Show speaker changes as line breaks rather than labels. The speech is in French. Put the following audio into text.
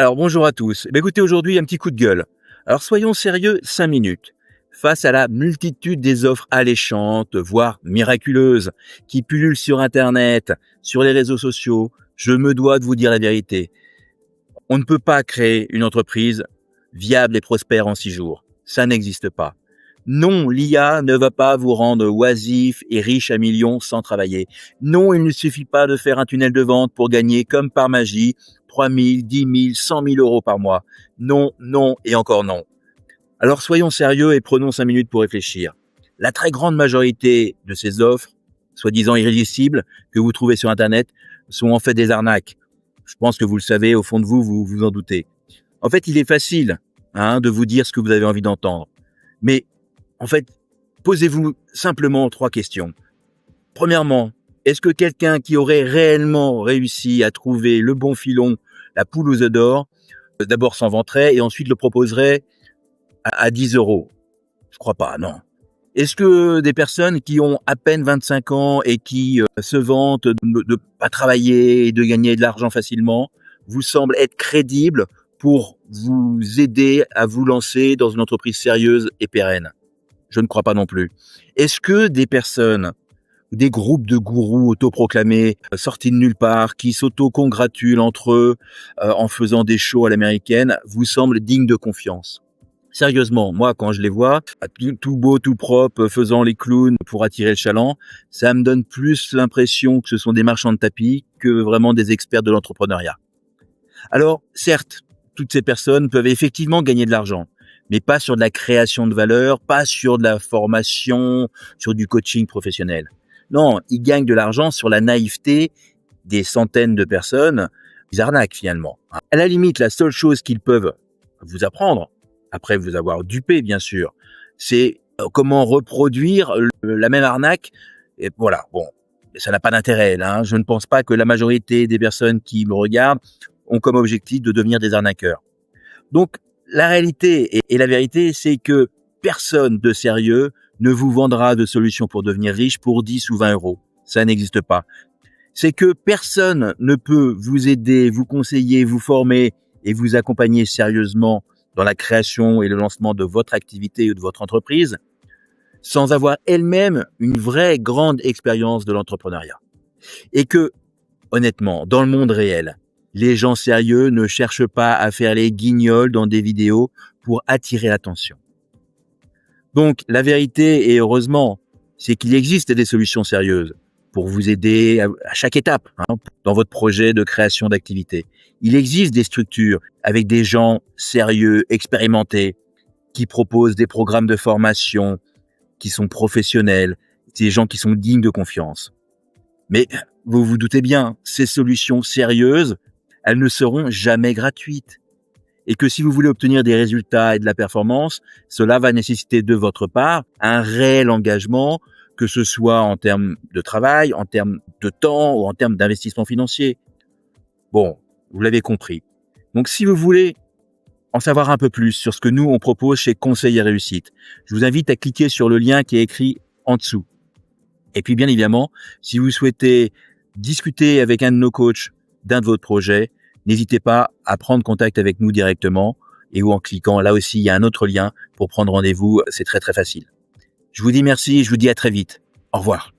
Alors bonjour à tous. Écoutez, aujourd'hui un petit coup de gueule. Alors soyons sérieux 5 minutes. Face à la multitude des offres alléchantes, voire miraculeuses, qui pullulent sur Internet, sur les réseaux sociaux, je me dois de vous dire la vérité. On ne peut pas créer une entreprise viable et prospère en 6 jours. Ça n'existe pas. Non, l'IA ne va pas vous rendre oisif et riche à millions sans travailler. Non, il ne suffit pas de faire un tunnel de vente pour gagner, comme par magie, 3 000, 10 000, 100 000 euros par mois. Non, non et encore non. Alors soyons sérieux et prenons 5 minutes pour réfléchir. La très grande majorité de ces offres, soi-disant irrésistibles, que vous trouvez sur Internet, sont en fait des arnaques. Je pense que vous le savez, au fond de vous, vous vous en doutez. En fait, il est facile de vous dire ce que vous avez envie d'entendre. Mais en fait, posez-vous simplement 3 questions. Premièrement, est-ce que quelqu'un qui aurait réellement réussi à trouver le bon filon, la poule aux œufs d'or, d'abord s'en vanterait et ensuite le proposerait à 10 euros? Je crois pas, non. Est-ce que des personnes qui ont à peine 25 ans et qui se vantent de ne pas travailler et de gagner de l'argent facilement vous semblent être crédibles pour vous aider à vous lancer dans une entreprise sérieuse et pérenne? Je ne crois pas non plus. Est-ce que des personnes, des groupes de gourous autoproclamés, sortis de nulle part, qui s'auto-congratulent entre eux en faisant des shows à l'américaine, vous semblent dignes de confiance? Sérieusement, moi, quand je les vois, tout beau, tout propre, faisant les clowns pour attirer le chaland, ça me donne plus l'impression que ce sont des marchands de tapis que vraiment des experts de l'entrepreneuriat. Alors, certes, toutes ces personnes peuvent effectivement gagner de l'argent, mais pas sur de la création de valeur, pas sur de la formation, sur du coaching professionnel. Non, ils gagnent de l'argent sur la naïveté des centaines de personnes. Ils arnaquent finalement. À la limite, la seule chose qu'ils peuvent vous apprendre, après vous avoir dupé bien sûr, c'est comment reproduire la même arnaque. Et voilà, bon, ça n'a pas d'intérêt là. Je ne pense pas que la majorité des personnes qui me regardent ont comme objectif de devenir des arnaqueurs. Donc, la réalité et la vérité, c'est que personne de sérieux ne vous vendra de solutions pour devenir riche pour 10 ou 20 euros. Ça n'existe pas. C'est que personne ne peut vous aider, vous conseiller, vous former et vous accompagner sérieusement dans la création et le lancement de votre activité ou de votre entreprise sans avoir elle-même une vraie grande expérience de l'entrepreneuriat. Et que, honnêtement, dans le monde réel, les gens sérieux ne cherchent pas à faire les guignols dans des vidéos pour attirer l'attention. Donc, la vérité, et heureusement, c'est qu'il existe des solutions sérieuses pour vous aider à chaque étape dans votre projet de création d'activité. Il existe des structures avec des gens sérieux, expérimentés, qui proposent des programmes de formation, qui sont professionnels, des gens qui sont dignes de confiance. Mais vous vous doutez bien, ces solutions sérieuses, elles ne seront jamais gratuites. Et que si vous voulez obtenir des résultats et de la performance, cela va nécessiter de votre part un réel engagement, que ce soit en termes de travail, en termes de temps ou en termes d'investissement financier. Bon, vous l'avez compris. Donc si vous voulez en savoir un peu plus sur ce que nous on propose chez Conseil et Réussite, je vous invite à cliquer sur le lien qui est écrit en dessous. Et puis bien évidemment, si vous souhaitez discuter avec un de nos coachs d'un de vos projets, n'hésitez pas à prendre contact avec nous directement et ou en cliquant, là aussi il y a un autre lien pour prendre rendez-vous, c'est très très facile. Je vous dis merci et je vous dis à très vite. Au revoir.